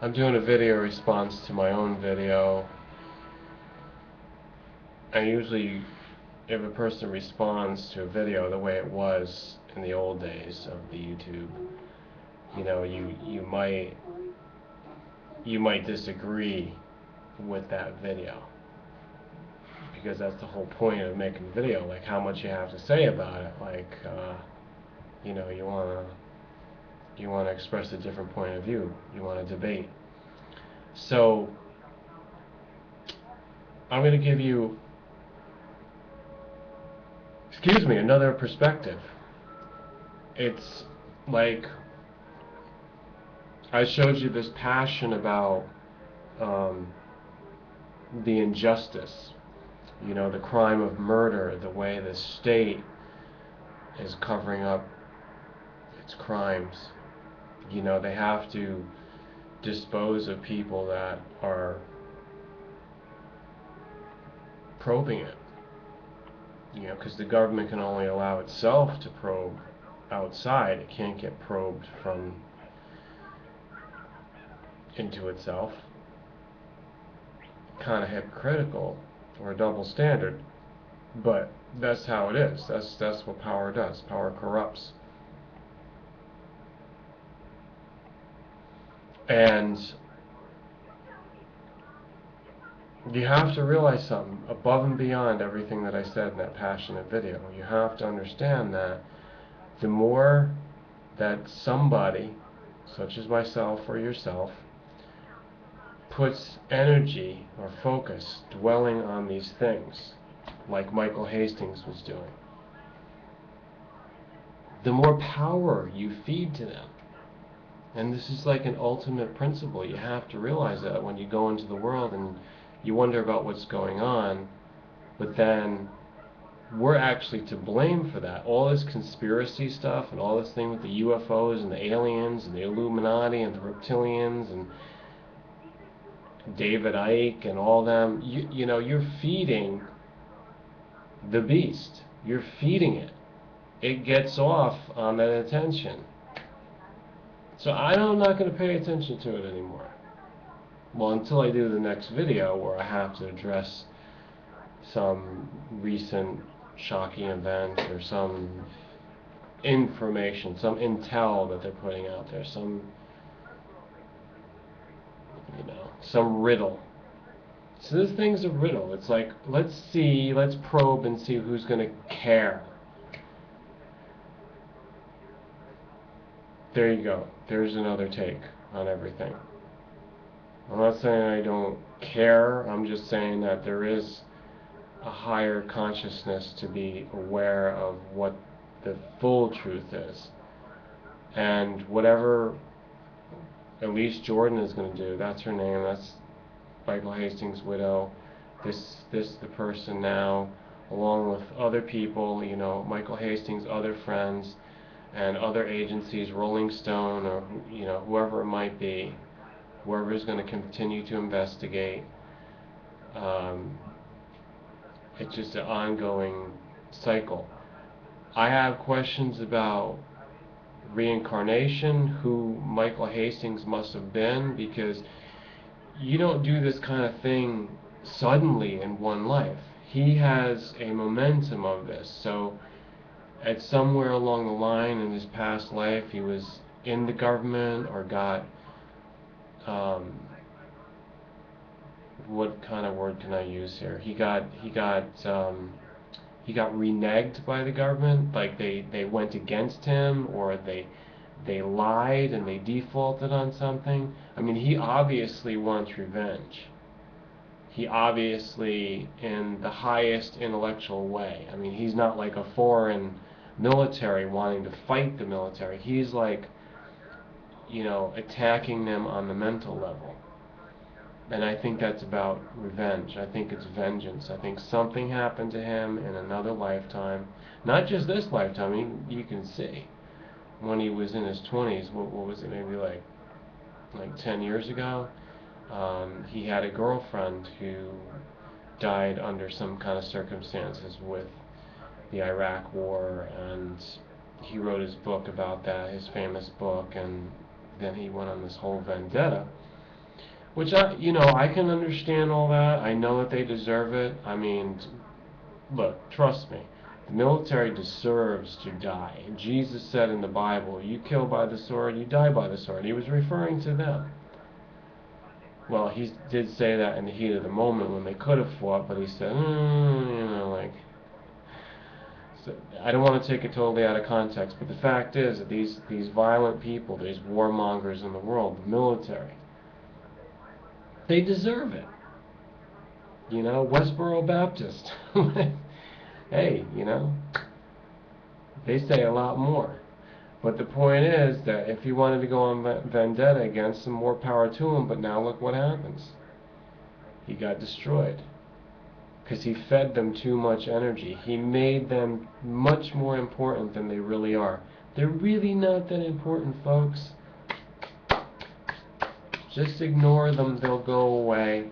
I'm doing a video response to my own video. And usually, if a person responds to a video the way it was in the old days of the YouTube, you might disagree with that video, because that's the whole point of making a video, like how much you have to say about it. Like you wanna express a different point of view, you want to debate. So I'm going to give you, another perspective. It's like I showed you this passion about the injustice, the crime of murder, the way the state is covering up its crimes. They have to dispose of people that are probing it. Because the government can only allow itself to probe outside. It can't get probed from into itself. Kind of hypocritical, or a double standard, but that's how it is. That's what power does. Power corrupts. And you have to realize something above and beyond everything that I said in that passionate video. You have to understand that the more that somebody, such as myself or yourself, puts energy or focus dwelling on these things, like Michael Hastings was doing, the more power you feed to them. And this is like an ultimate principle. You have to realize that when you go into the world and you wonder about what's going on, but then we're actually to blame for that. All this conspiracy stuff and all this thing with the UFOs and the aliens and the Illuminati and the reptilians and David Icke and all them, you're feeding the beast. You're feeding it. It gets off on that attention. So I'm not going to pay attention to it anymore. Well, until I do the next video where I have to address some recent shocking event or some information, some intel that they're putting out there, some riddle. So this thing's a riddle. It's like, let's probe and see who's going to care. There you go. There's another take on everything. I'm not saying I don't care. I'm just saying that there is a higher consciousness to be aware of what the full truth is. And whatever Elise Jordan is going to do, that's her name, that's Michael Hastings' widow, the person now, along with other people, Michael Hastings' other friends, and other agencies, Rolling Stone, or whoever it might be, whoever is going to continue to investigate. It's just an ongoing cycle. I have questions about reincarnation, who Michael Hastings must have been, because you don't do this kind of thing suddenly in one life. He has a momentum of this. So at somewhere along the line in his past life, he was in the government or got what kind of word can I use here? He got reneged by the government, like they went against him, or they lied and they defaulted on something. I mean, he obviously wants revenge. He obviously, in the highest intellectual way. I mean, he's not like a foreign military wanting to fight the military. He's like, attacking them on the mental level. And I think that's about revenge. I think it's vengeance. I think something happened to him in another lifetime. Not just this lifetime. I mean, you can see. When he was in his 20s, what was it, maybe like 10 years ago? He had a girlfriend who died under some kind of circumstances with the Iraq War, and he wrote his book about that, his famous book, and then he went on this whole vendetta. Which I can understand all that. I know that they deserve it. I mean, look, trust me. The military deserves to die. Jesus said in the Bible, you kill by the sword, you die by the sword. He was referring to them. Well, he did say that in the heat of the moment when they could have fought, but he said, like, so I don't want to take it totally out of context, but the fact is that these violent people, these warmongers in the world, the military, they deserve it. Westboro Baptist. Hey, they say a lot more. But the point is that if he wanted to go on vendetta against them, more power to him, but now look what happens. He got destroyed. Because he fed them too much energy. He made them much more important than they really are. They're really not that important, folks. Just ignore them, they'll go away.